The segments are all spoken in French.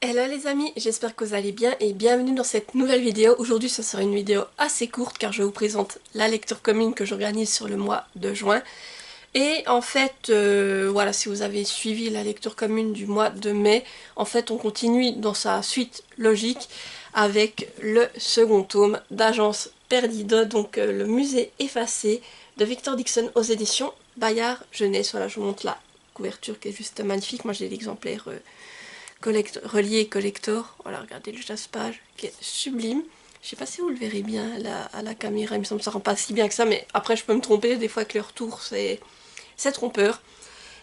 Hello les amis, j'espère que vous allez bien et bienvenue dans cette nouvelle vidéo. Aujourd'hui ça sera une vidéo assez courte car je vous présente la lecture commune que j'organise sur le mois de juin. Et en fait, voilà, si vous avez suivi la lecture commune du mois de mai, en fait on continue dans sa suite logique avec le second tome d'Agence Perdida, donc le musée effacé de Victor Dixon aux éditions Bayard Jeunesse. Voilà, je vous montre la couverture qui est juste magnifique. Moi j'ai l'exemplaire relié collector. Voilà, regardez le jaspage qui est sublime. Je sais pas si vous le verrez bien à la caméra, il me semble que ça rend pas si bien que ça, mais après je peux me tromper, des fois avec le retour c'est trompeur.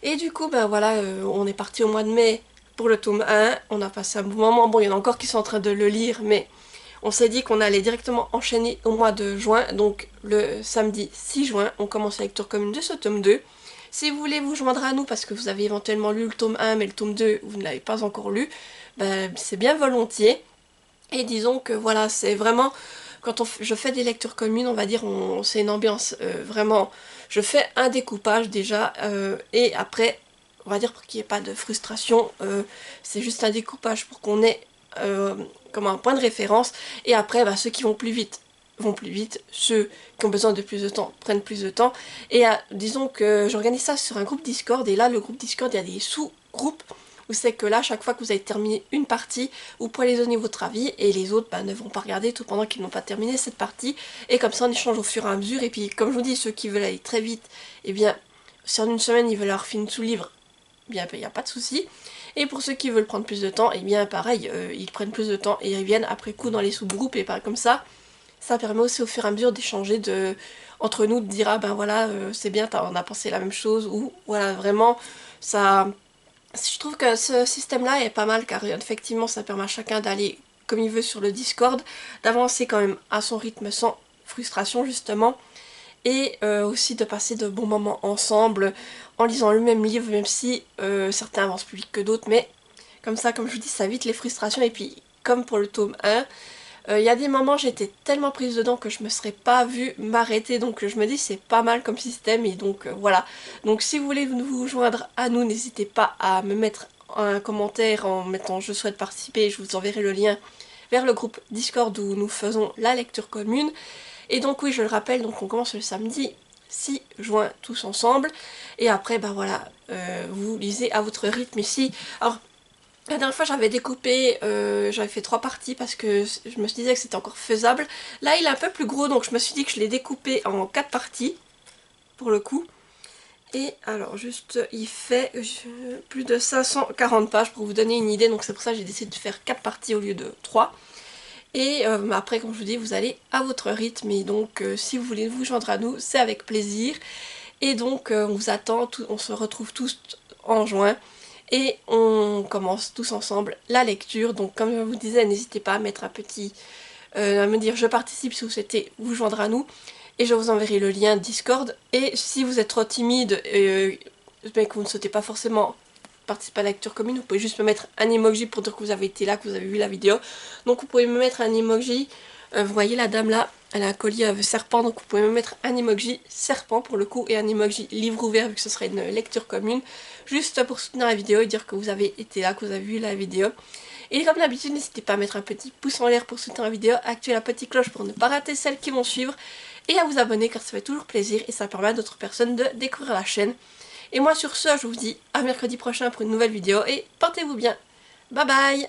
Et du coup, ben voilà, on est parti au mois de mai pour le tome 1, on a passé un bon moment, bon il y en a encore qui sont en train de le lire, mais on s'est dit qu'on allait directement enchaîner au mois de juin, donc le samedi 6 juin, on commence la lecture commune de ce tome 2. Si vous voulez vous joindre à nous parce que vous avez éventuellement lu le tome 1 mais le tome 2 vous ne l'avez pas encore lu, ben, c'est bien volontiers. Et disons que voilà, c'est vraiment, quand je fais des lectures communes, on va dire, c'est une ambiance vraiment, je fais un découpage déjà, et après, on va dire pour qu'il n'y ait pas de frustration, c'est juste un découpage pour qu'on ait comme un point de référence, et après, bah, ceux qui vont plus vite, ceux qui ont besoin de plus de temps prennent plus de temps, et disons que j'organise ça sur un groupe Discord, et là, le groupe Discord, il y a des sous-groupes, où c'est que là, chaque fois que vous avez terminé une partie, vous pouvez les donner votre avis et les autres bah, ne vont pas regarder tout pendant qu'ils n'ont pas terminé cette partie. Et comme ça, on échange au fur et à mesure. Et puis, comme je vous dis, ceux qui veulent aller très vite, eh bien, si en une semaine ils veulent leur finir tout le livre, eh bien, il n'y a pas de souci. Et pour ceux qui veulent prendre plus de temps, eh bien, pareil, ils prennent plus de temps et ils reviennent après coup dans les sous-groupes. Et pas comme ça permet aussi au fur et à mesure d'échanger entre nous, de dire ah ben voilà, c'est bien, on a pensé la même chose, ou voilà, vraiment, ça. Je trouve que ce système-là est pas mal car effectivement ça permet à chacun d'aller comme il veut sur le Discord, d'avancer quand même à son rythme sans frustration justement, et aussi de passer de bons moments ensemble en lisant le même livre, même si certains avancent plus vite que d'autres, mais comme ça, comme je vous dis, ça évite les frustrations. Et puis comme pour le tome 1, il y a des moments j'étais tellement prise dedans que je me serais pas vue m'arrêter, donc je me dis c'est pas mal comme système, et donc voilà. Donc si vous voulez vous joindre à nous, n'hésitez pas à me mettre un commentaire en mettant je souhaite participer, je vous enverrai le lien vers le groupe Discord où nous faisons la lecture commune. Et donc oui, je le rappelle, donc on commence le samedi 6 juin tous ensemble, et après bah voilà, vous lisez à votre rythme ici. Alors la dernière fois j'avais découpé, j'avais fait 3 parties parce que je me disais que c'était encore faisable. Là il est un peu plus gros donc je me suis dit que je l'ai découpé en 4 parties pour le coup. Et alors juste il fait plus de 540 pages pour vous donner une idée, donc c'est pour ça que j'ai décidé de faire 4 parties au lieu de 3. Et après comme je vous dis vous allez à votre rythme, et donc si vous voulez vous joindre à nous c'est avec plaisir. Et donc on vous attend, on se retrouve tous en juin. Et on commence tous ensemble la lecture. Donc comme je vous disais, n'hésitez pas à mettre un petit... à me dire je participe si vous souhaitez vous joindre à nous. Et je vous enverrai le lien Discord. Et si vous êtes trop timide mais que vous ne souhaitez pas forcément participer à la lecture commune, vous pouvez juste me mettre un emoji pour dire que vous avez été là, que vous avez vu la vidéo. Donc vous pouvez me mettre un emoji. Vous voyez la dame là, elle a un collier à serpent, donc vous pouvez me mettre un emoji serpent pour le coup et un emoji livre ouvert vu que ce serait une lecture commune, juste pour soutenir la vidéo et dire que vous avez été là, que vous avez vu la vidéo. Et comme d'habitude, n'hésitez pas à mettre un petit pouce en l'air pour soutenir la vidéo, à activer la petite cloche pour ne pas rater celles qui vont suivre, et à vous abonner car ça fait toujours plaisir et ça permet à d'autres personnes de découvrir la chaîne. Et moi sur ce, je vous dis à mercredi prochain pour une nouvelle vidéo et portez-vous bien. Bye bye!